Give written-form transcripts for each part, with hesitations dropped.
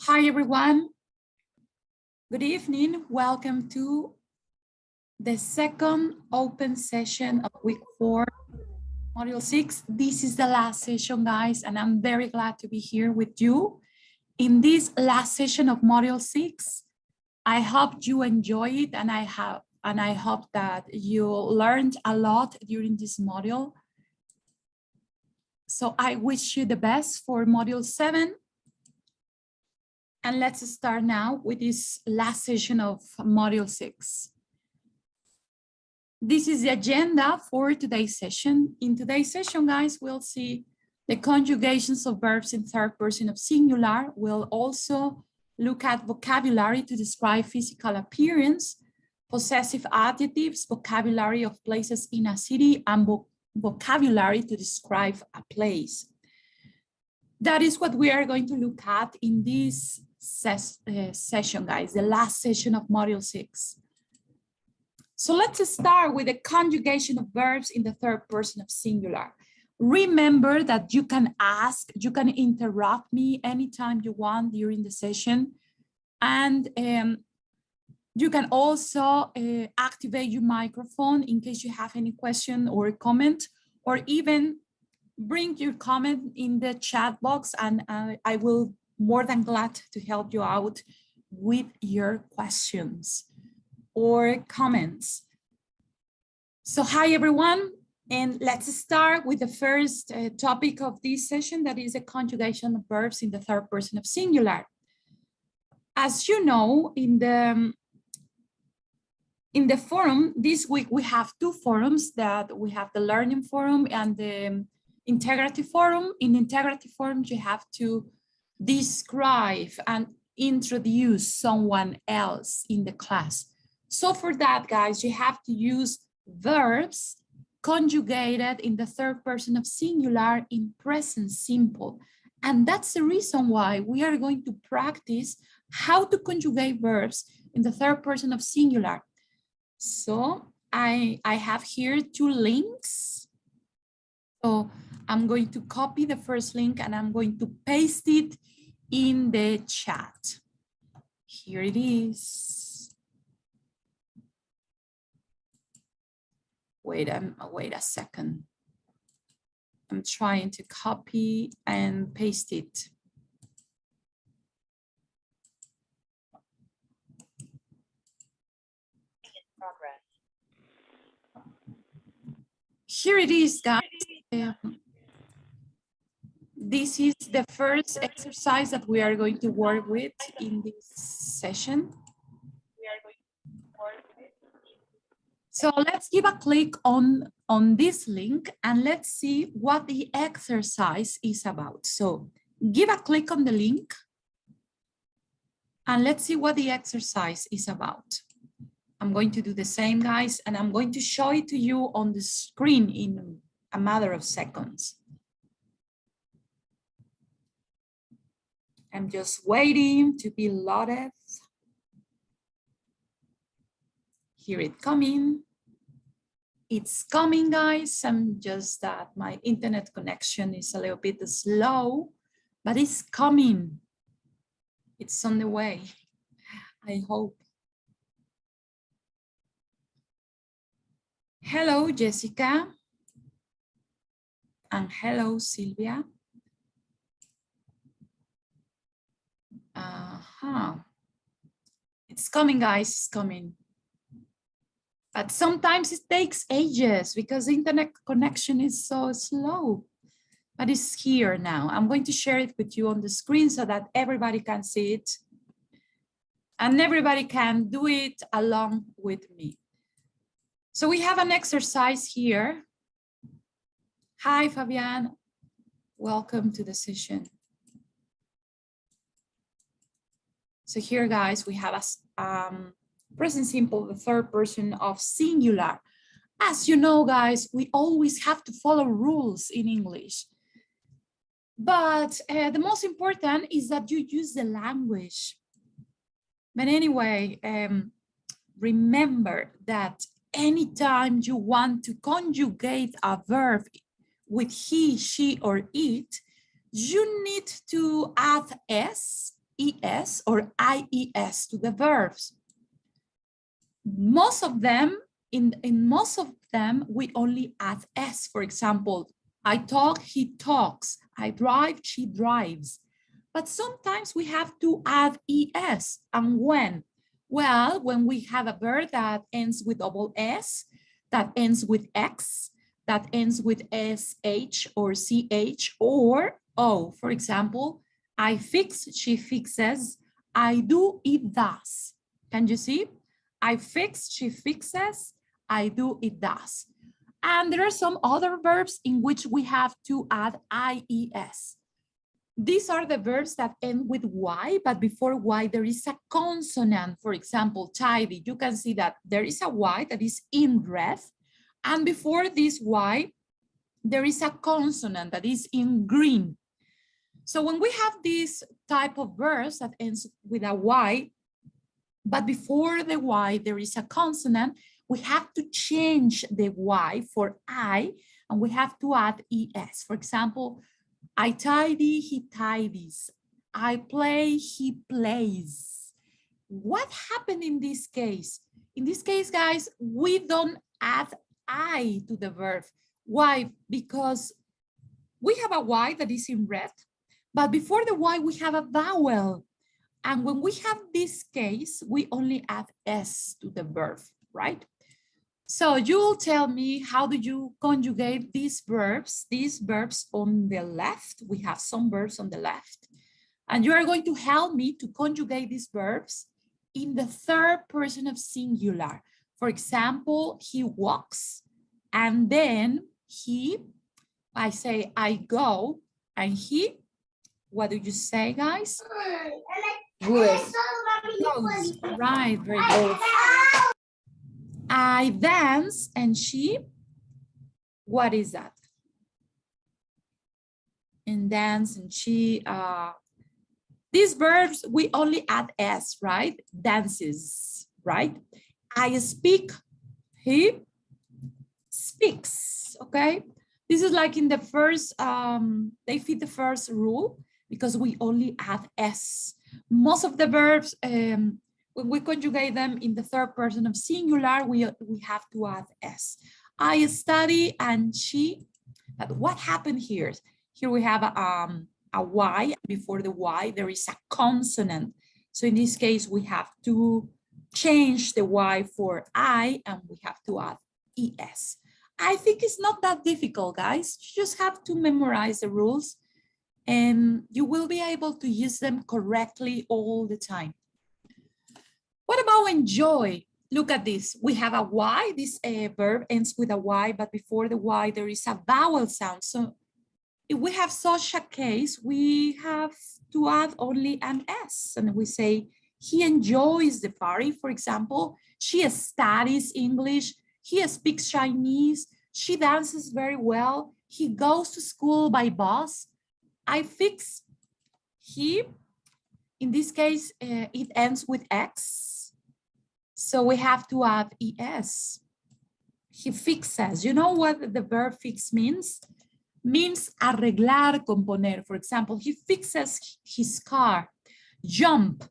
Hi, everyone. Good evening. Welcome to the second open session of week 4, module 6. This is the last session, guys, and I'm very glad to be here with you. In this last session of module 6, I hope you enjoy it, and I hope that you learned a lot during this module. So I wish you the best for module 7. And let's start now with this last session of module 6. This is the agenda for today's session. In today's session, guys, we'll see the conjugations of verbs in third person of singular. We'll also look at vocabulary to describe physical appearance, possessive adjectives, vocabulary of places in a city, and vocabulary to describe a place. That is what we are going to look at in this session, guys, the last session of module 6. So let's start with the conjugation of verbs in the third person of singular. Remember that you can ask, you can interrupt me anytime you want during the session. And you can also activate your microphone in case you have any question or comment, or even bring your comment in the chat box, and I will more than glad to help you out with your questions or comments. So hi everyone, and let's start with the first topic of this session, that is the conjugation of verbs in the third person of singular. As you know, in the forum this week we have two forums, that we have the learning forum and the integrative forum. In integrative forum, you have to describe and introduce someone else in the class. So for that, guys, you have to use verbs conjugated in the third person of singular in present simple. And that's the reason why we are going to practice how to conjugate verbs in the third person of singular. So I have here two links. So I'm going to copy the first link and I'm going to paste it in the chat. Here it is. Wait a second. I'm trying to copy and paste it. Here it is, guys. This is the first exercise that we are going to work with in this session. So let's give a click on this link and let's see what the exercise is about. So give a click on the link and let's see what the exercise is about. I'm going to do the same, guys, and I'm going to show it to you on the screen in a matter of seconds. I'm just waiting to be loaded. Here it's coming. It's coming, guys. I'm just that my internet connection is a little bit slow, but it's coming. It's on the way, I hope. Hello, Jessica. And hello, Sylvia. It's coming, guys, it's coming. But sometimes it takes ages because the internet connection is so slow. But it's here now. I'm going to share it with you on the screen so that everybody can see it. And everybody can do it along with me. So we have an exercise here. Hi, Fabian. Welcome to the session. So here, guys, we have a present simple, the third person of singular. As you know, guys, we always have to follow rules in English. But the most important is that you use the language. But anyway, remember that anytime you want to conjugate a verb with he, she, or it, you need to add s es or ies to the verbs. Most of them, in most of them, we only add s. For example, I talk, he talks. I drive, she drives. But sometimes we have to add es. And when? Well, when we have a verb that ends with double s, that ends with x, that ends with sh or ch or o. For example, I fix, she fixes. I do, it does. Can you see? I fix, she fixes. I do, it does. And there are some other verbs in which we have to add ies. These are the verbs that end with y, but before y there is a consonant. For example, tidy. You can see that there is a y that is in red, and before this y, there is a consonant that is in green. So when we have this type of verbs that ends with a y, but before the y there is a consonant, we have to change the y for I, and we have to add es. For example, I tidy, he tidies. I play, he plays. What happened in this case? In this case, guys, we don't add I to the verb. Why? Because we have a Y that is in red, but before the Y, we have a vowel. And when we have this case, we only add S to the verb, right? So you will tell me, how do you conjugate these verbs on the left? We have some verbs on the left. And you are going to help me to conjugate these verbs in the third person of singular. For example, he walks, and then I say, I go, and he, what do you say, guys? Goes. Goes. Right, very good. I dance, and she, what is that? And dance, and she, these verbs, we only add s, right? Dances, right? I speak, he speaks, okay? This is like in the first, they fit the first rule because we only add s. Most of the verbs, when we conjugate them in the third person of singular, we have to add s. I study, and she, but what happened here? Here we have a y. Before the y, there is a consonant. So in this case, we have to change the y for I, and we have to add es. I think it's not that difficult, guys. You just have to memorize the rules, and you will be able to use them correctly all the time. What about enjoy? Look at this. We have a Y. This verb ends with a Y, but before the Y, there is a vowel sound. So if we have such a case, we have to add only an S. And we say, he enjoys the party. For example, she studies English. He speaks Chinese. She dances very well. He goes to school by bus. I fix, he, in this case, it ends with X. So we have to add es. He fixes. You know what the verb fix means? Means arreglar, componer. For example, he fixes his car. Jump.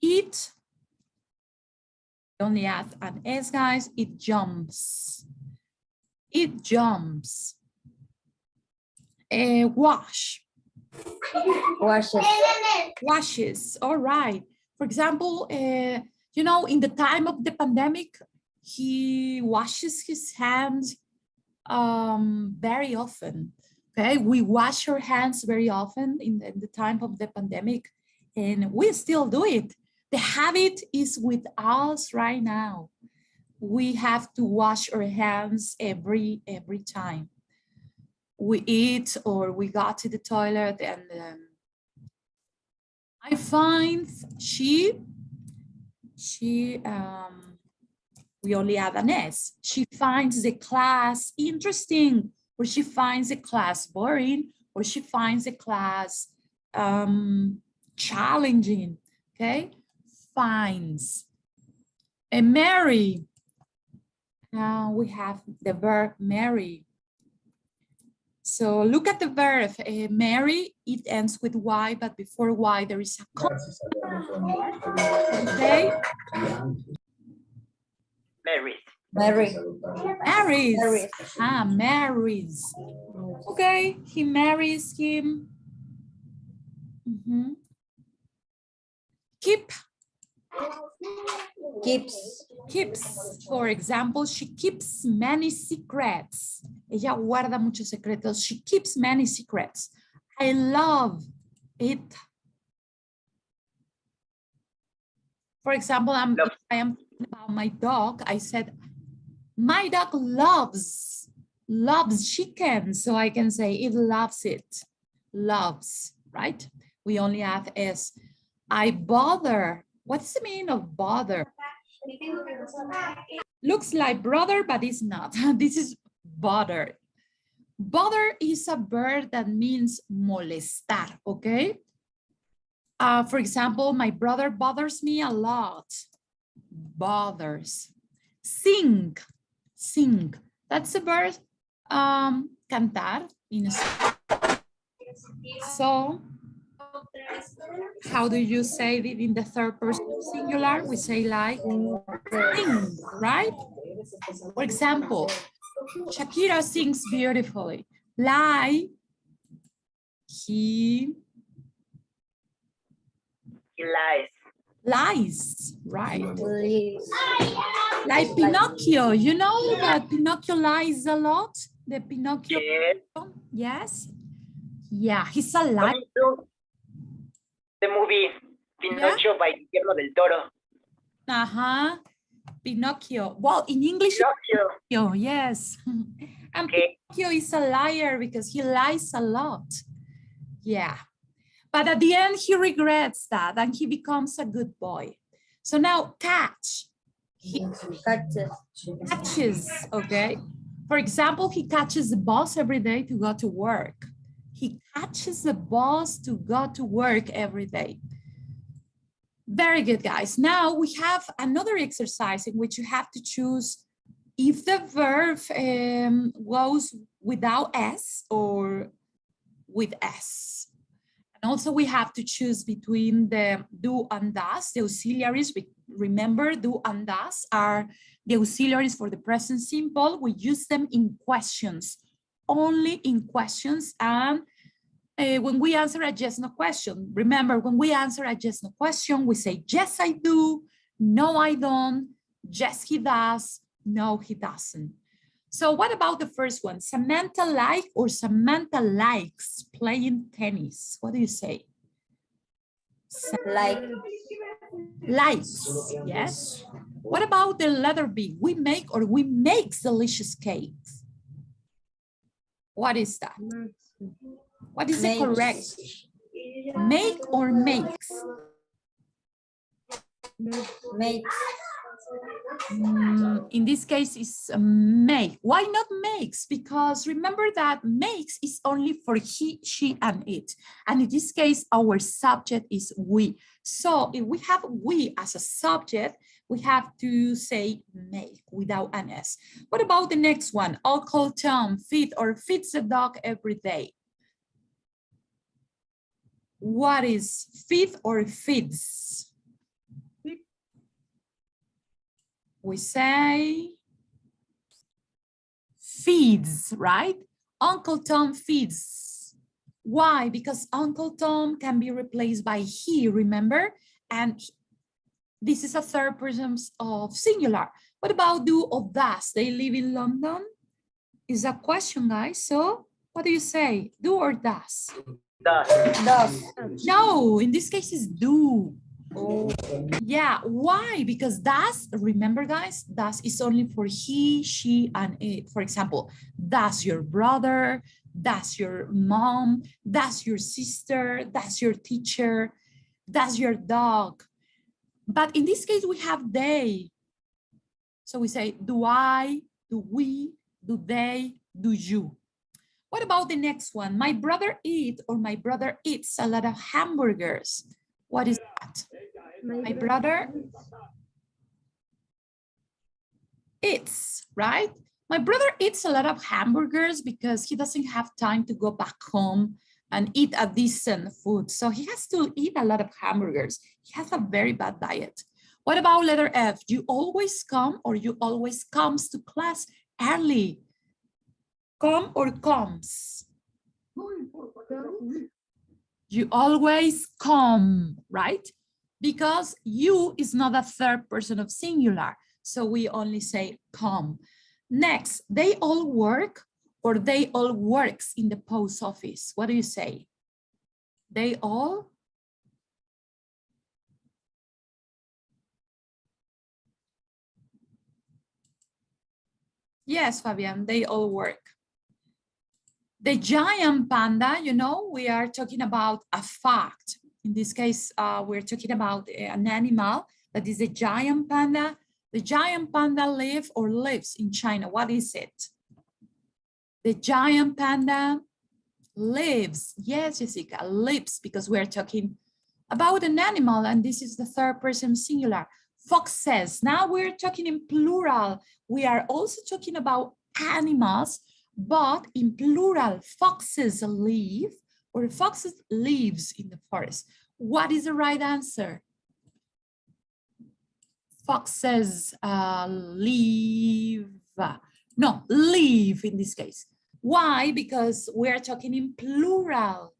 It, only add an s, guys. It jumps. It jumps. Wash. Washes. Washes. All right. For example, you know, in the time of the pandemic, he washes his hands very often. Okay, we wash our hands very often in the time of the pandemic, and we still do it. The habit is with us right now. We have to wash our hands every time we eat or we go to the toilet. And I find we only add an S. She finds the class interesting, or she finds the class boring, or she finds the class challenging, okay? Finds. And marry, we have the verb marry. So look at the verb, marry, it ends with Y, but before Y there is a comma. Okay. Mary. Marries. Marries. Okay, he marries him. Keep. Keeps. For example, she keeps many secrets. Ella guarda muchos secretos. She keeps many secrets. I love it. For example, I am talking about my dog. I said, my dog loves chicken. So I can say it loves it. Loves, right? We only have S. I bother. What's the meaning of bother? Looks like brother, but it's not. This is bother. Bother is a verb that means molestar, okay? For example, my brother bothers me a lot. Bothers. Sing. That's the verb cantar. So, how do you say it in the third person singular? We say like sing, right? For example, Shakira sings beautifully. Like he lies, right? Like Pinocchio, you know that Pinocchio lies a lot? The Pinocchio, yes? Yeah, he's a liar. The movie Pinocchio by Guillermo del Toro. Pinocchio. Well, in English, Pinocchio, yes. And Pinocchio is a liar because he lies a lot. Yeah. But at the end, he regrets that and he becomes a good boy. So now catch. He catches, okay? For example, he catches the bus every day to go to work. He catches the bus to go to work every day. Very good, guys. Now we have another exercise in which you have to choose if the verb goes without S or with S. And also we have to choose between the do and does, the auxiliaries. Remember, do and does are the auxiliaries for the present simple. We use them in questions, only in questions. And when we answer a yes, no question, remember, when we answer a yes, no question, we say, yes, I do, no, I don't, yes, he does, no, he doesn't. So what about the first one? Samantha like or Samantha likes playing tennis? What do you say? Likes, yes. What about the letter B? We make or we makes delicious cakes. What is that? What is the correct? Make or makes? Makes. In this case, it's make. Why not makes? Because remember that makes is only for he, she, and it. And in this case, our subject is we. So if we have we as a subject, we have to say make without an S. What about the next one? Uncle Tom feed or feeds the dog every day. What is feed or feeds? We say feeds, right? Uncle Tom feeds. Why? Because Uncle Tom can be replaced by he, remember? And this is a third person of singular. What about do or does? They live in London? Is a question, guys. So what do you say? Do or does? Does. No, in this case it's do. Oh. Yeah, why? Because does, remember guys, does is only for he, she, and it. For example, does your brother, does your mom, does your sister, does your teacher, does your dog. But in this case, we have they. So we say, do I, do we, do they, do you. What about the next one? My brother eat or my brother eats a lot of hamburgers. What is that? My brother eats, right? My brother eats a lot of hamburgers because he doesn't have time to go back home and eat a decent food. So he has to eat a lot of hamburgers. He has a very bad diet. What about letter F? You always come or you always comes to class early? Come or comes? You always come, right? Because you is not a third person of singular. So we only say come. Next, they all work or they all works in the post office. What do you say? They all? Yes, Fabian, they all work. The giant panda, you know, we are talking about a fact. In this case, we're talking about an animal that is a giant panda. The giant panda lives in China. What is it? The giant panda lives. Yes, Jessica, lives, because we're talking about an animal, and this is the third person singular. Foxes. Now we're talking in plural. We are also talking about animals, but in plural. Foxes live, or foxes lives in the forest. What is the right answer? Foxes live. No, live in this case. Why? Because we're talking in plural.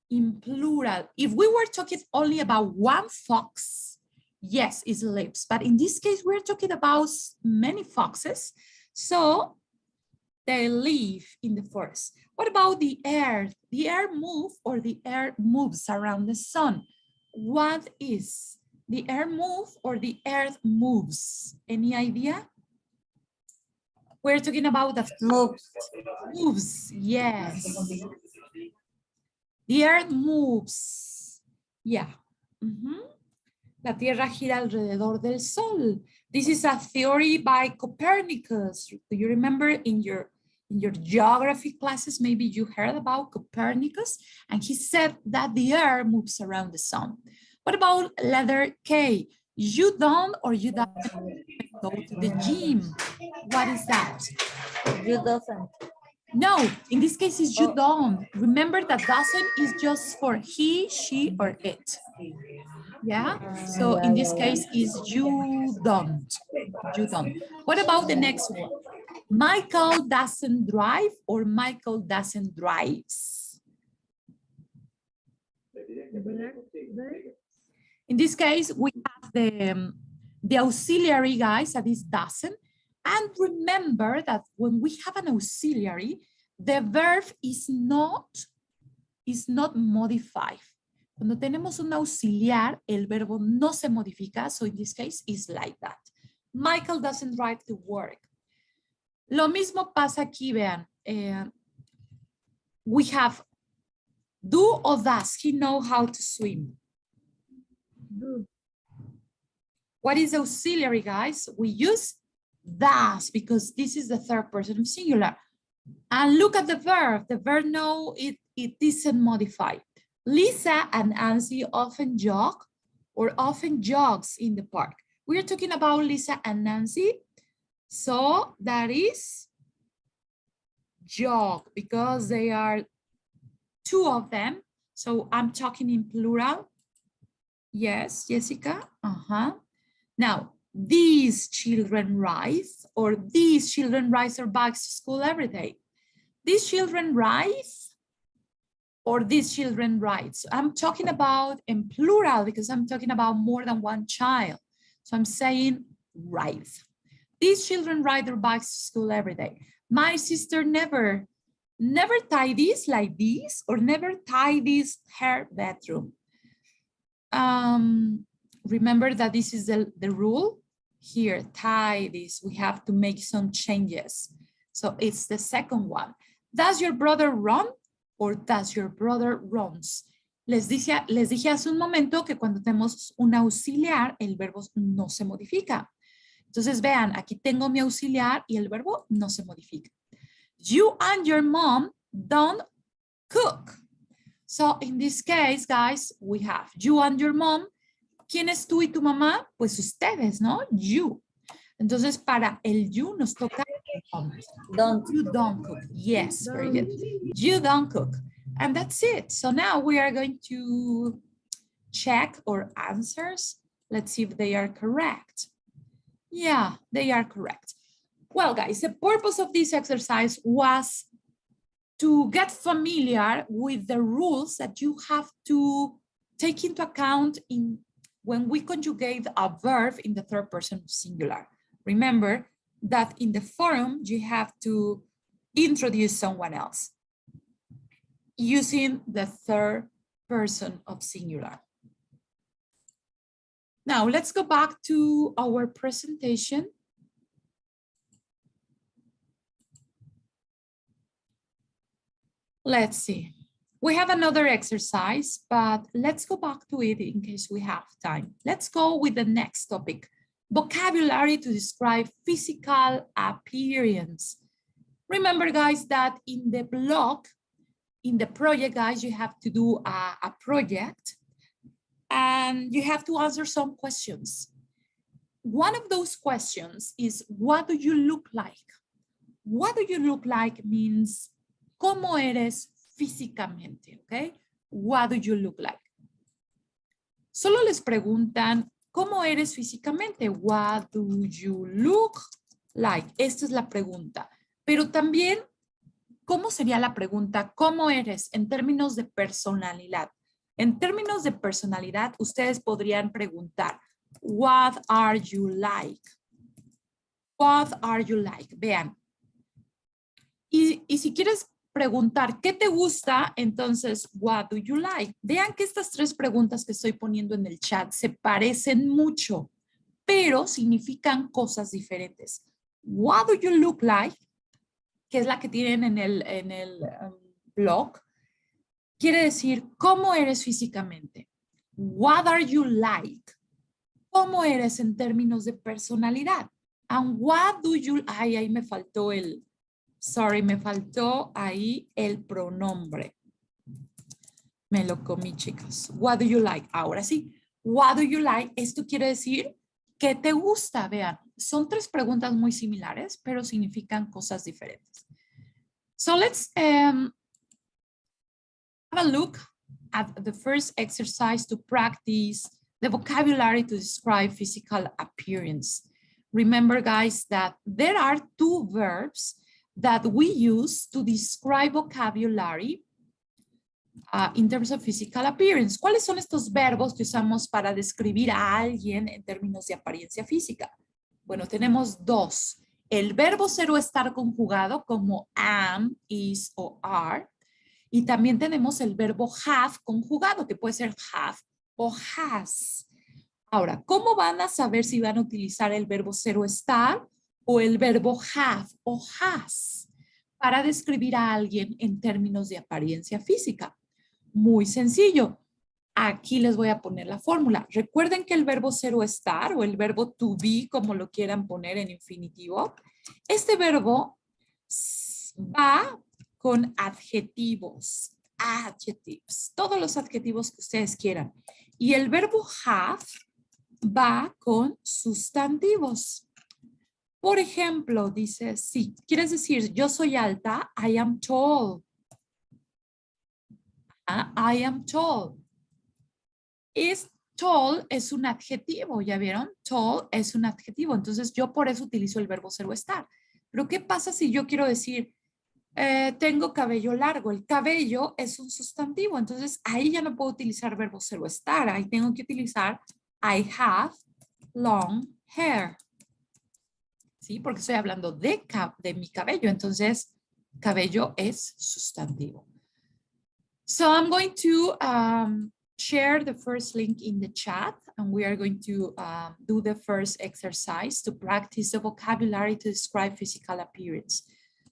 In plural. If we were talking only about one fox, yes, it lives. But in this case, we're talking about many foxes. So they live in the forest. What about the air? The air moves or the air moves around the sun. What is? The air move or the earth moves? Any idea? We're talking about the Moves. Moves, yes. The earth moves. Yeah. La Tierra gira alrededor del Sol. This is a theory by Copernicus. Do you remember in your geography classes, maybe you heard about Copernicus, and he said that the earth moves around the sun. What about letter K? You don't or you doesn't go to the gym. What is that? You doesn't. No, in this case, it's you don't. Remember that doesn't is just for he, she, or it. Yeah, so in this case is you don't. You don't. What about the next one? Michael doesn't drive or Michael doesn't drives. In this case, we have the auxiliary, guys, that is doesn't. And remember that when we have an auxiliary, the verb is not modified. Cuando tenemos un auxiliar, el verbo no se modifica. So in this case, it's like that. Michael doesn't drive to work. Lo mismo pasa aquí, vean. We have do or does he know how to swim? Do. What is auxiliary, guys? We use does because this is the third person of singular. And look at the verb. The verb no, it isn't modified. Lisa and Nancy often jog or often jogs in the park. We're talking about Lisa and Nancy. So that is jog because they are two of them. So I'm talking in plural. Yes, Jessica. Now, these children ride or these children ride their bikes to school every day. These children ride or these children ride. So I'm talking about in plural because I'm talking about more than one child. So I'm saying ride. These children ride their bikes to school every day. My sister never tidies like this or never tidies her bedroom. Remember that this is the rule. Here, tidies, we have to make some changes. So it's the second one. Does your brother run or does your brother runs? Les dije hace un momento que cuando tenemos un auxiliar, el verbo no se modifica. Entonces vean, aquí tengo mi auxiliar y el verbo no se modifica. You and your mom don't cook. So in this case, guys, we have you and your mom. ¿Quién es tú y tu mamá? Pues ustedes, ¿no? You. Entonces, para el you nos toca Don't. You don't cook. Yes, very good. You don't cook. And that's it. So now we are going to check our answers. Let's see if they are correct. Yeah, they are correct. Well, guys, the purpose of this exercise was to get familiar with the rules that you have to take into account when we conjugate a verb in the third person singular. Remember that in the forum, you have to introduce someone else using the third person of singular. Now, let's go back to our presentation. Let's see. We have another exercise, but let's go back to it in case we have time. Let's go with the next topic. Vocabulary to describe physical appearance. Remember, guys, that in the blog, in the project, guys, you have to do a project and you have to answer some questions. One of those questions is, what do you look like? What do you look like means, ¿cómo eres físicamente? Okay? What do you look like? Solo les preguntan, ¿cómo eres físicamente? What do you look like? Esta es la pregunta. Pero también, ¿cómo sería la pregunta? ¿Cómo eres en términos de personalidad? En términos de personalidad, ustedes podrían preguntar, what are you like? What are you like? Vean. Y si quieres preguntar, ¿qué te gusta? Entonces, what do you like? Vean que estas tres preguntas que estoy poniendo en el chat se parecen mucho, pero significan cosas diferentes. What do you look like? Que es la que tienen en el blog. Quiere decir, ¿cómo eres físicamente? What are you like? ¿Cómo eres en términos de personalidad? And what do you... Ay, ahí me faltó me faltó ahí el pronombre. Me lo comí, chicas. What do you like? Ahora sí. What do you like? Esto quiere decir, ¿qué te gusta? Vean, son tres preguntas muy similares, pero significan cosas diferentes. So let's have a look at the first exercise to practice the vocabulary to describe physical appearance. Remember, guys, that there are two verbs that we use to describe vocabulary in terms of physical appearance. ¿Cuáles son estos verbos que usamos para describir a alguien en términos de apariencia física? Bueno, tenemos dos. El verbo ser o estar conjugado como am, is o are. Y también tenemos el verbo have conjugado, que puede ser have o has. Ahora, ¿cómo van a saber si van a utilizar el verbo ser o estar o el verbo have o has para describir a alguien en términos de apariencia física? Muy sencillo. Aquí les voy a poner la fórmula. Recuerden que el verbo ser o estar o el verbo to be, como lo quieran poner en infinitivo, este verbo va con adjetivos, adjectives, todos los adjetivos que ustedes quieran. Y el verbo have va con sustantivos. Por ejemplo, dice, si quieres decir yo soy alta, I am tall. I am tall. Tall es un adjetivo, ¿ya vieron? Tall es un adjetivo, entonces yo por eso utilizo el verbo ser o estar. Pero ¿qué pasa si yo quiero decir tengo cabello largo? El cabello es un sustantivo, entonces ahí ya no puedo utilizar verbo ser o estar, ahí tengo que utilizar I have long hair. ¿Sí? Porque estoy hablando de mi cabello, entonces cabello es sustantivo. So I'm going to share the first link in the chat and we are going to do the first exercise to practice the vocabulary to describe physical appearance.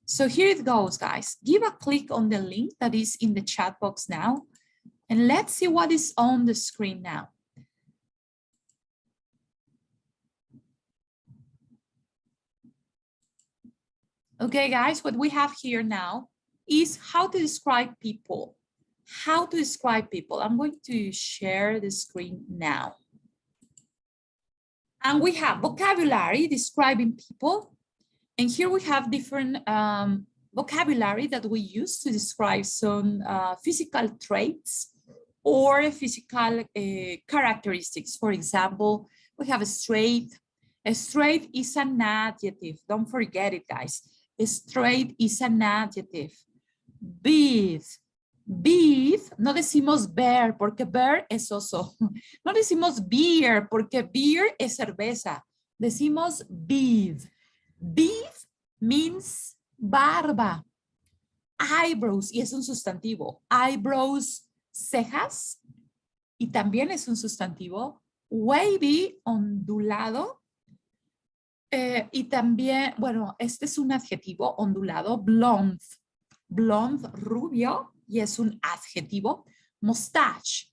So here it goes, guys. Give a click on the link that is in the chat box now and let's see what is on the screen now. Okay, guys, what we have here now is how to describe people. How to describe people. I'm going to share the screen now. And we have vocabulary describing people. And here we have different vocabulary that we use to describe some physical traits or physical characteristics. For example, we have a straight. A straight is an adjective. Don't forget it, guys. A straight is an adjective. Beef. Beef, no decimos bear porque bear es oso. No decimos beer porque beer es cerveza. Decimos beef. Beef means barba. Eyebrows, y es un sustantivo. Eyebrows, cejas, y también es un sustantivo. Wavy, ondulado. Y también, bueno, este es un adjetivo, ondulado. Blonde, blonde, rubio, y es un adjetivo. Mustache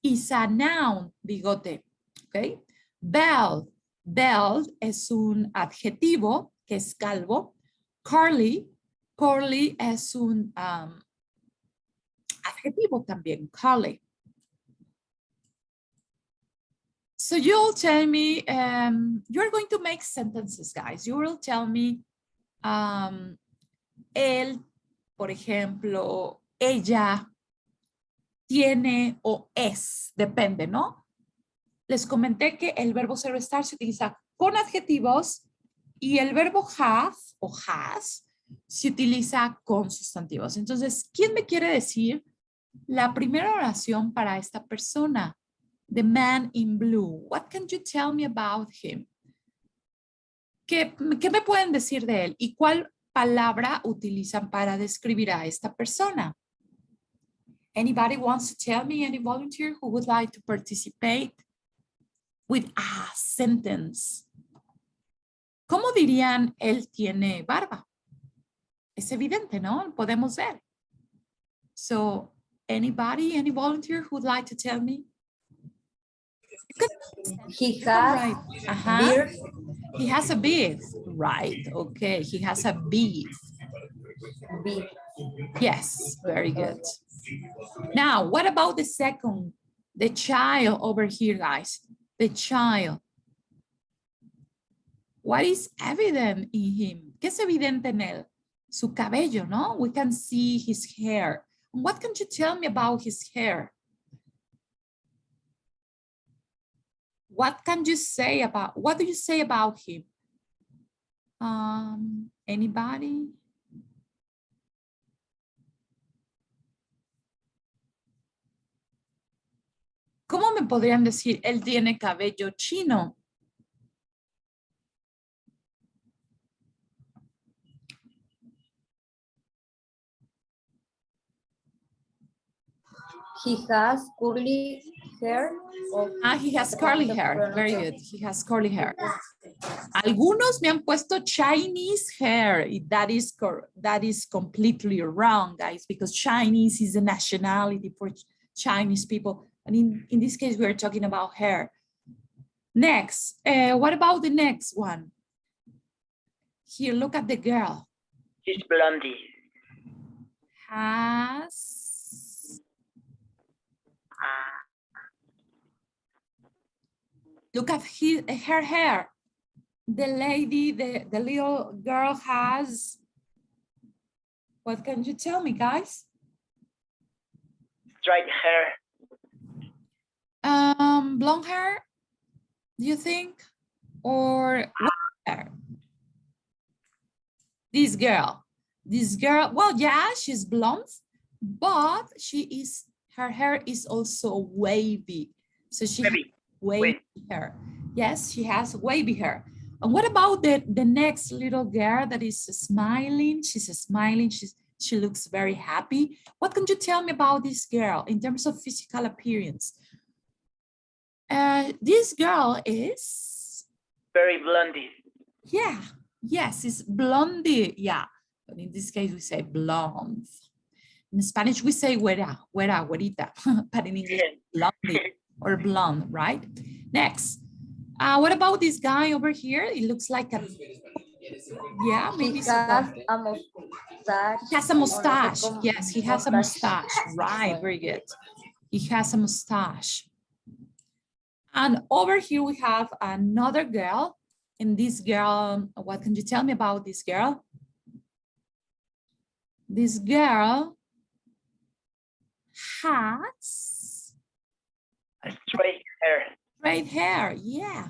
is a noun, bigote. ¿Ok? Bald, bald es un adjetivo que es calvo. Curly, curly es un adjetivo también, curly. So you'll tell me, you're going to make sentences, guys. You will tell me, él, por ejemplo, ella, tiene o es, depende, ¿no? Les comenté que el verbo ser o estar se utiliza con adjetivos y el verbo have o has se utiliza con sustantivos. Entonces, ¿quién me quiere decir la primera oración para esta persona? The man in blue. What can you tell me about him? ¿Qué me pueden decir de él? ¿Y cuál palabra utilizan para describir a esta persona? Anybody wants to tell me, any volunteer who would like to participate with a sentence? ¿Cómo dirían él tiene barba? Es evidente, ¿no? Podemos ver. So, anybody, any volunteer who would like to tell me? He has beard. He has a beard, right? Okay, he has a beard. Beard. Yes, very good. Now, what about the second? The child over here, guys. The child. What is evident in him? ¿Qué es evidente en él? Su cabello, ¿no? We can see his hair. What can you tell me about his hair? What can you say about, what do you say about him? Anybody? ¿Cómo me podrían decir, él tiene cabello chino? He has curly hair. He has curly hair. Very good. He has curly hair. Algunos me han puesto Chinese hair. That is completely wrong, guys, because Chinese is a nationality for Chinese people. And in this case, we're talking about hair. Next, what about the next one? Here, look at the girl. She's blondie. Has look at her hair. The lady, the little girl has, what can you tell me, guys? Straight hair. Blonde hair, do you think? Or what hair? This girl, well, yeah, she's blonde, but her hair is also wavy. So she has wavy hair. Yes, she has wavy hair. And what about the next little girl that is smiling? She's smiling, she looks very happy. What can you tell me about this girl in terms of physical appearance? This girl is very blondie. Yeah, yes, it's blondie. Yeah, but in this case we say blonde. In Spanish we say güerita, but in English blondie or blonde, right? Next, what about this guy over here? It looks like a, yeah, maybe he has a mustache. He has a mustache. Yes, he has a mustache. Right, very good. He has a mustache. And over here we have another girl. And this girl, what can you tell me about this girl? This girl has Straight hair. straight hair, yeah.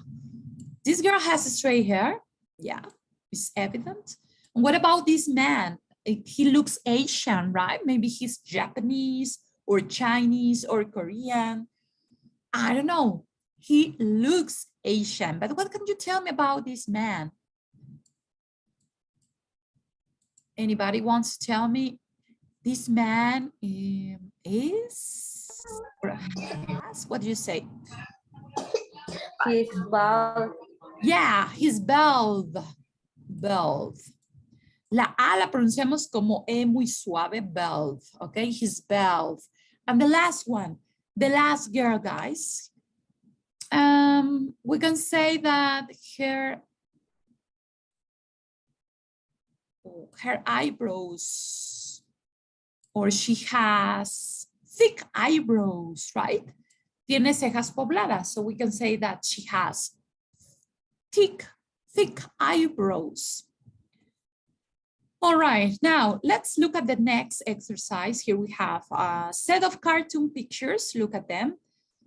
This girl has straight hair, yeah, it's evident. And what about this man? He looks Asian, right? Maybe he's Japanese or Chinese or Korean. I don't know. He looks Asian, but what can you tell me about this man? Anybody wants to tell me this man is or has? What do you say? He's bald. Yeah, he's bald. Bald. La A la pronunciamos como E muy suave, bald. Okay, he's bald. And the last one, the last girl, guys. We can say that her eyebrows, or she has thick eyebrows, right? Tiene cejas pobladas, so we can say that she has thick eyebrows. All right, now let's look at the next exercise. Here we have a set of cartoon pictures. Look at them.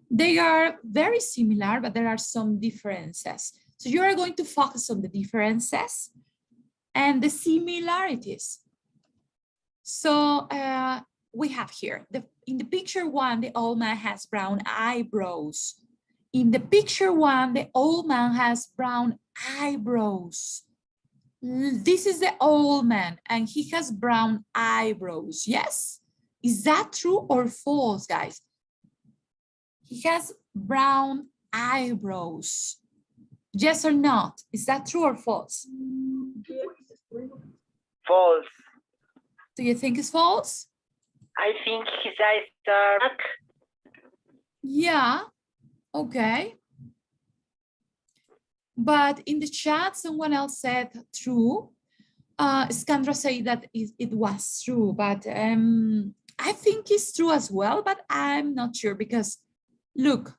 They are very similar, but there are some differences. So you are going to focus on the differences and the similarities. So we have here, in the picture one, the old man has brown eyebrows. In the picture one, the old man has brown eyebrows. This is the old man and he has brown eyebrows. Yes? Is that true or false, guys? He has brown eyebrows. Yes or not? Is that true or false? False. Do you think it's false? I think his eyes are black. Yeah, okay. But in the chat, someone else said true. Skandra said that it was true, but I think it's true as well, but I'm not sure because look,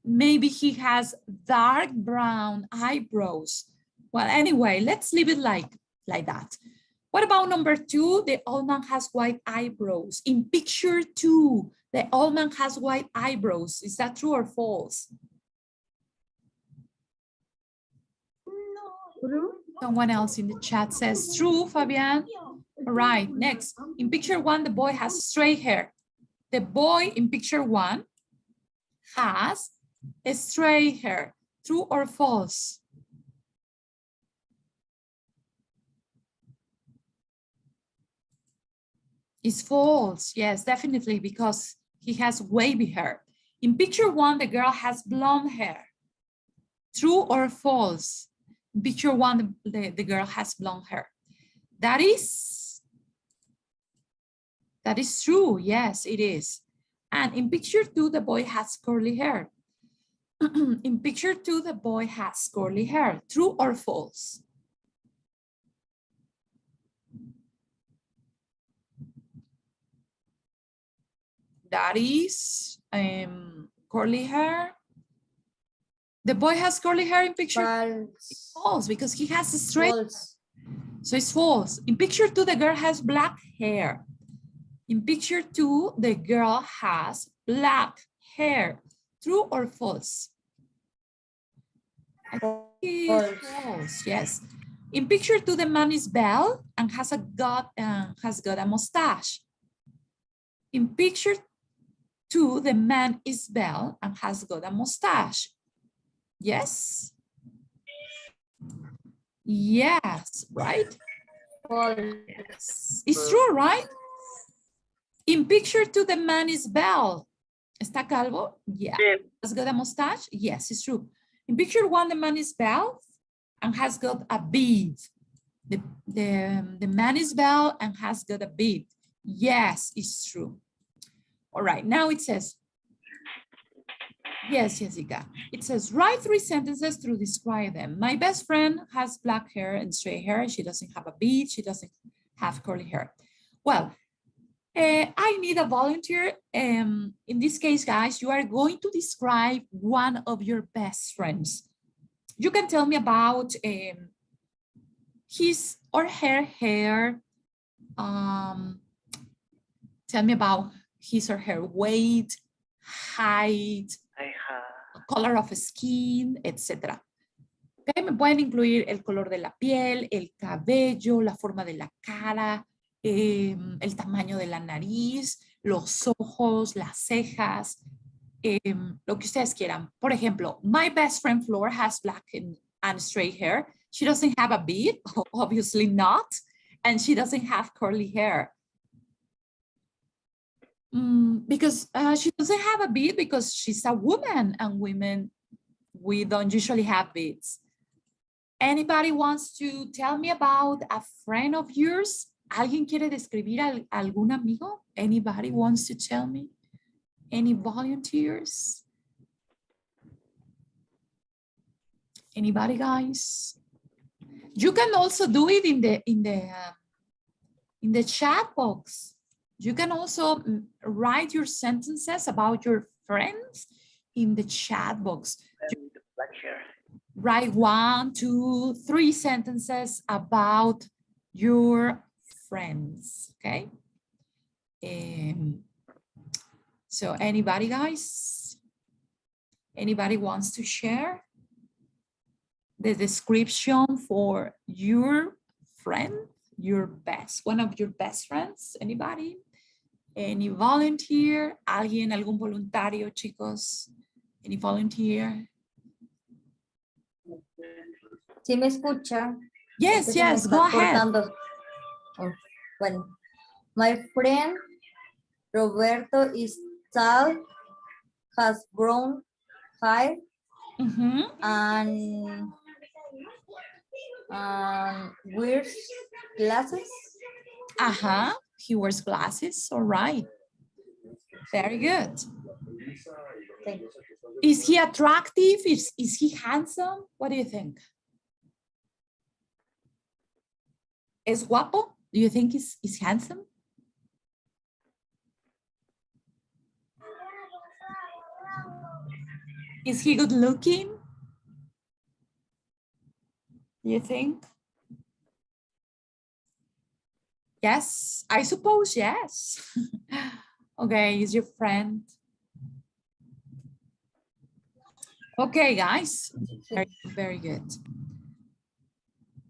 maybe he has dark brown eyebrows. Well, anyway, let's leave it like that. What about number two? The old man has white eyebrows. In picture two, the old man has white eyebrows. Is that true or false? True. Someone else in the chat says true, Fabian. All right, next. In picture one, the boy has straight hair. The boy in picture one has a straight hair. True or false? It's false. Yes, definitely, because he has wavy hair. In picture one, the girl has blonde hair. True or false? In picture one, the girl has blonde hair. That is true. Yes, it is. And in picture two, the boy has curly hair. In picture two, the boy has curly hair. True or false? That is curly hair. The boy has curly hair in picture. False. It's false because he has a straight. False. So it's false. In picture two, the girl has black hair. In picture two, the girl has black hair. True or false? I think it's false. Yes. In picture two, the man is bald and has got a mustache. In picture two, the man is bald and has got a mustache. Yes. Yes, right? False. Yes. It's true, right? In picture two, the man is bald. ¿Está calvo? Yeah. Has got a mustache? Yes, it's true. In picture one, the man is bald and has got a beard. The man is bald and has got a beard. Yes, it's true. All right, now it says, yes, Jessica. It says, write 3 sentences to describe them. My best friend has black hair and straight hair. She doesn't have a beard. She doesn't have curly hair. Well, I need a volunteer. In this case, guys, you are going to describe one of your best friends. you can tell me about his or her hair. Tell me about his or her weight, height, color of skin, etc. Okay, me pueden incluir el color de la piel, el cabello, la forma de la cara, el tamaño de la nariz, los ojos, las cejas, lo que ustedes quieran. Por ejemplo, my best friend Flor has black and straight hair. She doesn't have a beard, obviously not, and she doesn't have curly hair. Because she doesn't have a beard because she's a woman, and women, we don't usually have beards. Anybody wants to tell me about a friend of yours? ¿Alguien quiere describir a algún amigo? Anybody wants to tell me? Any volunteers? Anybody, guys? You can also do it in the chat box. You can also write your sentences about your friends in the chat box. Write 1, 2, 3 sentences about your friends, okay? So anybody, guys? Anybody wants to share the description for your friend, one of your best friends? Anybody? Any volunteer? ¿Alguien, algún voluntario, chicos? Any volunteer? ¿Sí me escucha? Yes, yes, go ahead. Oh, bueno, my friend Roberto is tall, has brown hair, and wears glasses. He wears glasses, all right. Very good. Thank you. Is he attractive? Is he handsome? What do you think? ¿Es guapo? Do you think he's handsome? Is he good looking? Do you think? Yes, I suppose yes. Okay, is your friend? Okay, guys, very good.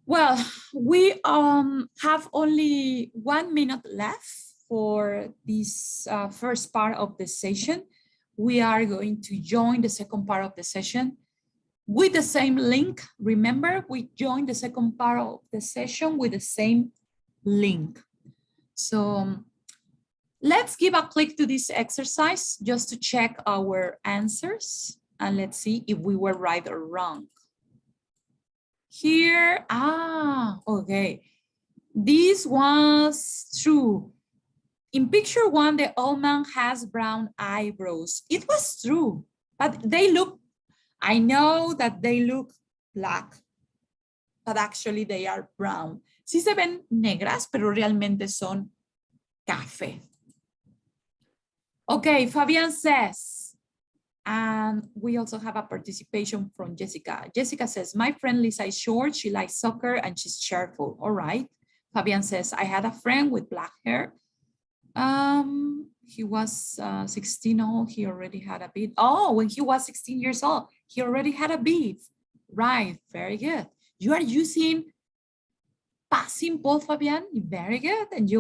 Well, we have only 1 minute left for this first part of the session. We are going to join the second part of the session with the same link. Remember, we joined the second part of the session with the same link. So let's give a click to this exercise just to check our answers. And let's see if we were right or wrong. Here, okay. This was true. In picture 1, the old man has brown eyebrows. It was true, but they look, I know that they look black, but actually they are brown. Sí se ven negras, pero realmente son café. Okay, Fabian says, and we also have a participation from Jessica. Jessica says, my friend Lisa is short, she likes soccer, and she's cheerful. All right. Fabian says, I had a friend with black hair. He was 16 old, he already had a beard. Oh, when he was 16 years old, he already had a beard. Right, very good. You are using past simple, Fabian, very good. And you